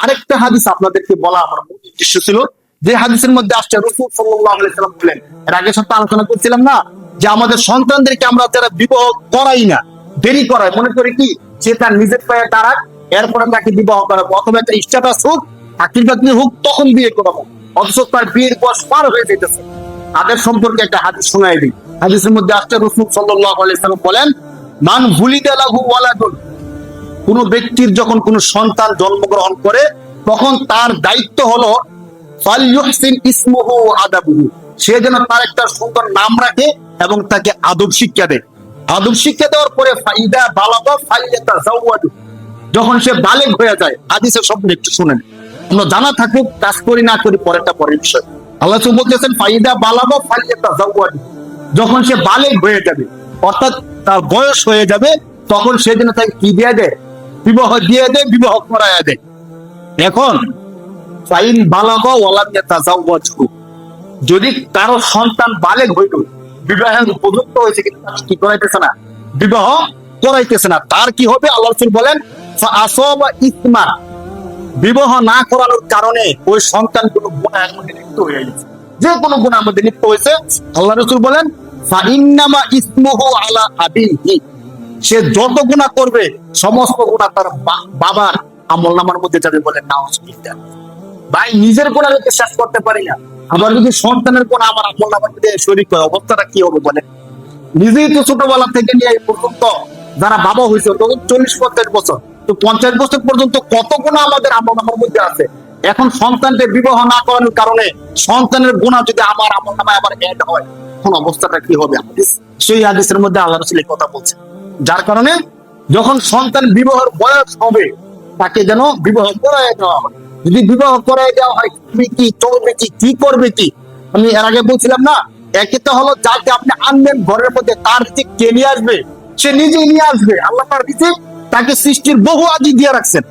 আরেকটা হাদিস আপনাদেরকে বলা আমার মূল উদ্দেশ্য ছিল, যে হাদিসের মধ্যে আসছে রাসূল সাল্লাল্লাহু আলাইহি সাল্লাম বলেন, এর আগে সাথে আলোচনা করছিলাম না, যে আমাদের সন্তানদেরকে আমরা যারা বিবাহ করাই না, দেরি করাই, মনে করি কি সে তার নিজের পায়ে দাঁড়াক, এরপরে তাকে বিবাহ করাবো, অথবা একটা স্ট্যাটাস হোক, চাকরি বাকরি হোক, তখন বিয়ে করাবো, অথচ তার বিয়ের বয়স পার হয়ে যেতেছে। তাদের সম্পর্কে একটা হাদিস শোনাই দিই। হাদিসের মধ্যে আসছে রাসূল সাল্লাল্লাহু আলাইহি সাল্লাম বলেন, মান ভুলিদা লাহু ওয়ালাদুন, কোন ব্যক্তির যখন কোন সন্তান জন্মগ্রহণ করে, তখন তার দায়িত্ব হলো ফালইউহসিন ইসমুহু ওয়া আদাবুহু, সে যেন তার একটা সুন্দর নাম রাখে এবং তাকে আদব শিক্ষা দেয়। আদব শিক্ষা দেওয়ার পরে ফাইদা বালাগা ফালইয়াতাজাওয়াজু, যখন সে বালেগ হয়ে যায়, হাদিসের শব্দ একটু শুনেন, আমরা জানা থাকুক, কাজ করি না করি পরেরটা পরের বিষয়। আল্লাহ রাসূল বলতেছেন ফাইদা বালাগা ফালইয়াতাজাওয়াজু, যখন সে বালেগ হয়ে যাবে, অর্থাৎ তার বয়স হয়ে যাবে, তখন সে যেন তাকে কি দিয়ে দেয়, বিবাহ দিয়ে দেয়, বিবাহ করায়া দেয়। এখন ফাইন বালাগা ওয়ালাম ইয়াতাজাওয়াজু, যদি কারো সন্তান বালেগ হইল, বিবাহের উপযুক্ত হয়েছে, কিন্তু তাকে কি করাইতেছে না, বিবাহ করাইতেছে না, তার কি হবে? আল্লাহ রাসূল বলেন ফাআসাবা ইসমা, বিবাহ না করানোর কারণে ওই সন্তানগুলো গুনাহের মধ্যে লিপ্ত হয়ে গেছে, যে কোনো গুনাহের মধ্যে লিপ্ত হয়েছে। আল্লাহ রাসূল বলেন ফাইন্নামা ইসমুহু আলা আবিহি, সে যত গুনাহ করবে সমস্ত গুনাহ তার বাবার আমলনামার মধ্যে যাবে। বলেন নাউজুবিল্লাহ। ভাই, নিজের গুনাহ যদি শেষ করতে পারি না, আবার যদি সন্তানের গুনাহ আমার আমলনামার মধ্যে শরীক হয়, অবস্থাটা কি হবে বলেন? নিজেই তো ছোটবেলা থেকে নিয়ে এই পর্যন্ত যারা বাবা হয়েছে, তখন 40-50 বছর, তো 50 বছর পর্যন্ত কত গুনাহ আমাদের আমলনামার মধ্যে আছে। এখন সন্তানকে বিবাহ না করানোর কারণে সন্তানের গুনাহ যদি আমার আমলনামায় আবার অ্যাড হয়, তখন অবস্থাটা কি হবে? সেই হাদিসের মধ্যে আল্লাহ রাসূল কথা বলছেন। যার কারণে যখন সন্তান বিবাহের বয়স হবে, তাকে যেন বিবাহ করায় দেওয়া হয়। যদি বিবাহ করায় দেওয়া হয়, তুমি কি চলবে, কি কি করবে, কি আমি এর আগে বলছিলাম না, একটা হলো যাকে আপনি আনবেন ঘরের মধ্যে, তার রিজিক কে নিয়ে আসবে? সে নিজেই নিয়ে আসবে। আল্লাহ তার রিজিক তাকে সৃষ্টির বহু আদি দিয়ে রাখছেন।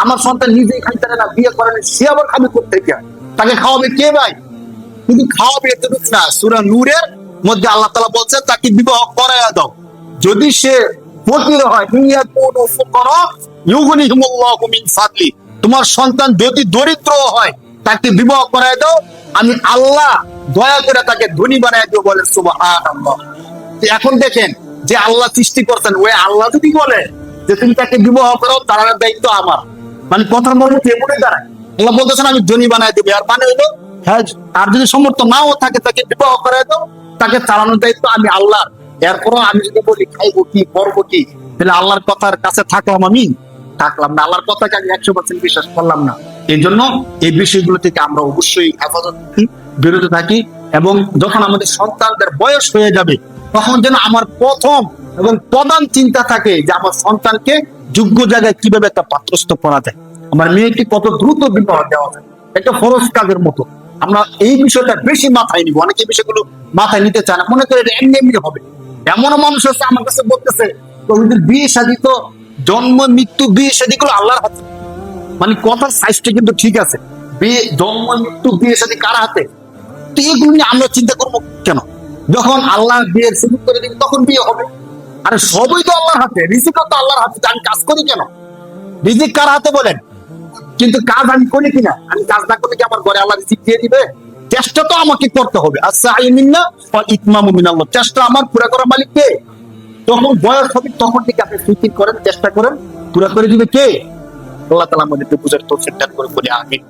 আমার সন্তান নিজেই খাইতে না, বিয়ে করেন, সে আবার খাবে কোত্থেকে? তাকে খাওয়াবে কে ভাই? কিন্তু খাওয়াবে এতটুকু না, সূরা নূরের মধ্যে আল্লাহ তাআলা বলছেন তাকে বিবাহ করায়া দাও। যদি সে ফকির হয়, ইয়াকুনু ফুকারা ইউগনিহিমুল্লাহু মিন ফাদলি, তোমার সন্তান যদি দরিদ্র হয়, তাকে বিবাহ করায় দাও, আমি আল্লাহ দয়া করে তাকে ধনী বানায় দেব। বলে সুবহানাল্লাহ। এখন দেখেন, যে আল্লাহ সৃষ্টি করছেন, ওই আল্লাহ যদি বলে যে তুমি তাকে বিবাহ করো, তার দায়িত্ব আমার, মানে কথার মর্ম এমনই দাঁড়ায়। আল্লাহ বলতেছেন আমি ধনী বানায় দেবো, আর মানে হইলো হ্যাঁ, আর যদি সমর্থ নাও থাকে, তাকে বিবাহ করায় দাও, তাকে চালানোর দায়িত্ব আমি আল্লাহ। এরপরও আমি যদি বলি খাইবো কি, করবো কি, তাহলে আল্লাহর কথার কাছে থাকলাম, আমি থাকলাম না, আল্লাহর কথাকে আমি 100% বিশ্বাস করলাম না। এই জন্য এই বিষয়গুলো থেকে আমরা অবশ্যই হেফাজত থাকি, বিরত থাকি, এবং যখন আমাদের সন্তানদের বয়স হয়ে যাবে, তখন যেন আমার প্রথম এবং প্রধান চিন্তা থাকে যে আমার সন্তানকে যোগ্য জায়গায় কিভাবে একটা পাত্রস্থ করা যায়, আমার মেয়েকে কত দ্রুত বিবাহ দেওয়া যায়, একটা ফরজ কাজের মতো। আমরা এই বিষয়টা বেশি মাথায় নিব। অনেকে বিষয়গুলো মাথায় নিতে চায় না, মনে করে এটা এমনি এমনি হবে। এমনও মানুষ আছে আমার কাছে বলতেছে, তোমাদের বিয়ে শাদী তো, জন্ম মৃত্যু বিয়ে শাদী গুলো আল্লাহর হাতে। মানে কথার সাইজটা কিন্তু ঠিক আছে, বিয়ে, জন্ম মৃত্যু বিয়ে শাদী কার হাতে? তো এগুলো নিয়ে আমরা চিন্তা করবো কেন? যখন আল্লাহ বিয়ের সুযোগ করে দিবে, তখন বিয়ে হবে। আরে সবই তো আল্লাহর হাতে, রিজিক তো আল্লাহর হাতে, আমি কাজ করি কেন? রিজিক কার হাতে বলেন? কিন্তু কাজ আমি করি কিনা? আমি কাজ না করলে কি আমার ঘরে আল্লাহ রিজিক দিয়ে দিবে? চেষ্টা তো আমাকে করতে হবে। আস-সাই মিন্না ওয়াল ইতমামু মিনাল্লাহ, চেষ্টা আমার, পুরা করার মালিক কে? তখন বয়স হবে, তখন থেকে আপনি ফিকির করেন, চেষ্টা করেন, পুরা করে দিবে কে? আল্লাহ তাআলা আমাদেরকে বুঝার তৌফিক দান করে বলি আমিন।